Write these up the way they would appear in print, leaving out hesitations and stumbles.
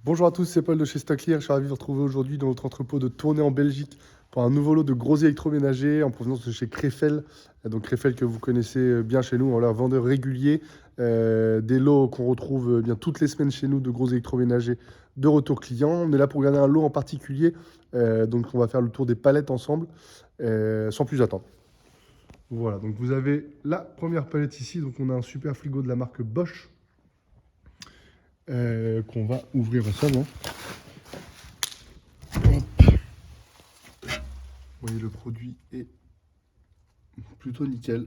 Bonjour à tous, c'est Paul de chez Stocklear. Je suis ravi de vous retrouver aujourd'hui dans notre entrepôt de Tournai en Belgique pour un nouveau lot de gros électroménagers en provenance de chez Krefel. Donc Krefel que vous connaissez bien chez nous, leur vendeur régulier. Des lots qu'on retrouve bien toutes les semaines chez nous de gros électroménagers de retour client. On est là pour regarder un lot en particulier. Donc on va faire le tour des palettes ensemble sans plus attendre. Voilà, donc vous avez la première palette ici. Donc on a un super frigo de la marque Bosch. Qu'on va ouvrir ensemble. Hop. Vous voyez, le produit est plutôt nickel.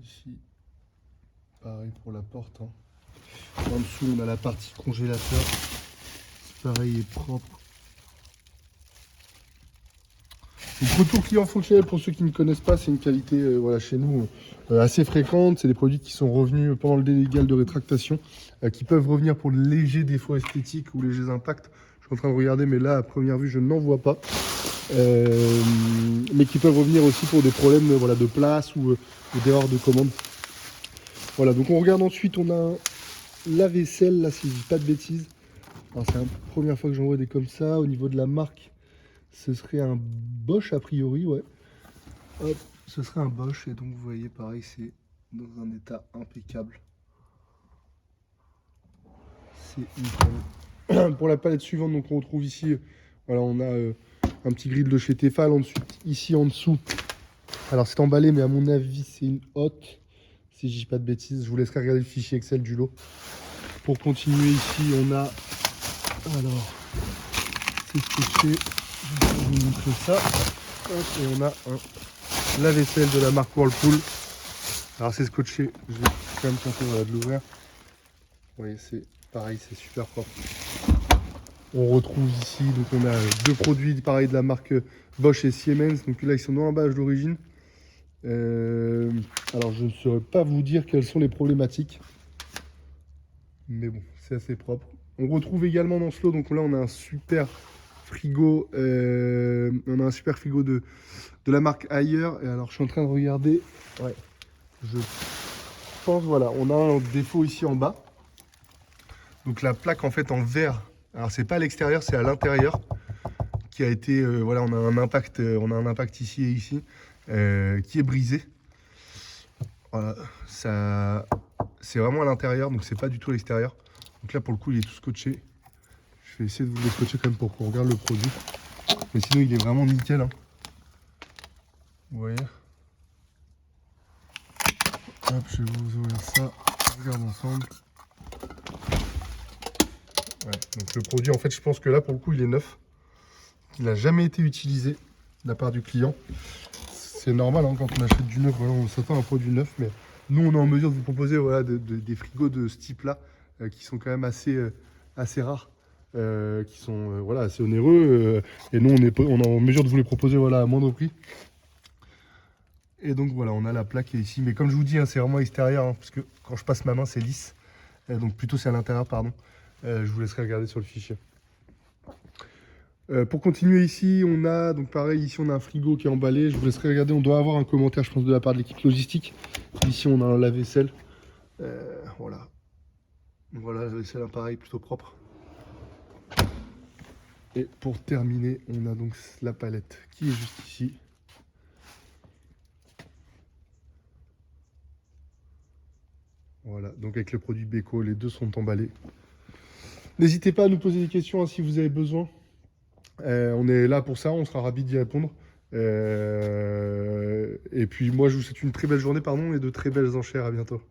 Ici, pareil pour la porte. En dessous, on a la partie congélateur. Pareil, est propre. Donc, retour client fonctionnel, pour ceux qui ne connaissent pas, c'est une qualité voilà, chez nous assez fréquente. C'est des produits qui sont revenus pendant le délai légal de rétractation, qui peuvent revenir pour de légers défauts esthétiques ou légers impacts. Je suis en train de regarder, mais là, à première vue, je n'en vois pas. Mais qui peuvent revenir aussi pour des problèmes voilà, de place ou d'erreur de commande. Voilà, donc on regarde ensuite, on a la vaisselle, là, si je dis pas de bêtises. Alors, c'est la première fois que j'en vois des comme ça. Au niveau de la marque, ce serait un Bosch a priori, ouais. Hop, ce serait un Bosch, et donc vous voyez, pareil, c'est dans un état impeccable. C'est nickel. Pour la palette suivante, donc on retrouve ici, voilà, on a un petit grill de chez Tefal. Ensuite, ici en dessous, alors c'est emballé, mais à mon avis, c'est une hotte. Si je dis pas de bêtises, je vous laisserai regarder le fichier Excel du lot. Pour continuer ici, on a, alors, c'est scotché. Je vais vous montrer ça. Hop, et on a un lave-vaisselle de la marque Whirlpool. Alors c'est scotché, je vais quand même tenter voilà, de l'ouvrir. Vous voyez, c'est pareil, c'est super propre. On retrouve ici, donc on a deux produits pareil de la marque Bosch et Siemens. Donc là, ils sont dans l'emballage d'origine. Alors je ne saurais pas vous dire quelles sont les problématiques. Mais bon, c'est assez propre. On retrouve également dans ce lot, donc là on a un super frigo. On a un super frigo de la marque Haier. Et alors je suis en train de regarder. Ouais, je pense, voilà, on a un défaut ici en bas. Donc la plaque en fait en verre. Alors c'est pas à l'extérieur, c'est à l'intérieur. Qui a été, voilà, on a un impact ici et ici, qui est brisé. Voilà, ça, c'est vraiment à l'intérieur, donc c'est pas du tout à l'extérieur. Donc là pour le coup il est tout scotché. Je vais essayer de vous le scotcher quand même pour qu'on regarde le produit. Mais sinon il est vraiment nickel. Hein. Vous voyez. Hop, je vais vous ouvrir ça. On regarde ensemble. Ouais, donc le produit en fait je pense que là pour le coup il est neuf. Il n'a jamais été utilisé de la part du client. C'est normal hein, quand on achète du neuf, voilà, on s'attend à un produit neuf, mais nous on est en mesure de vous proposer voilà, des frigos de ce type là qui sont quand même assez rares, qui sont voilà, assez onéreux, et nous on est en mesure de vous les proposer voilà, à moindre prix. Et donc voilà, on a la plaque qui est ici, mais comme je vous dis hein, c'est vraiment extérieur hein, parce que quand je passe ma main c'est lisse, donc plutôt c'est à l'intérieur, pardon. Je vous laisserai regarder sur le fichier. Pour continuer ici, on a, donc pareil, ici on a un frigo qui est emballé. Je vous laisserai regarder, on doit avoir un commentaire, je pense, de la part de l'équipe logistique. Ici on a un lave-vaisselle. Voilà. Voilà, la vaisselle, un pareil, plutôt propre. Et pour terminer, on a donc la palette qui est juste ici. Voilà, donc avec le produit Beko, les deux sont emballés. N'hésitez pas à nous poser des questions hein, si vous avez besoin. On est là pour ça, on sera ravis d'y répondre. Et puis moi je vous souhaite une très belle journée, pardon, et de très belles enchères, à bientôt.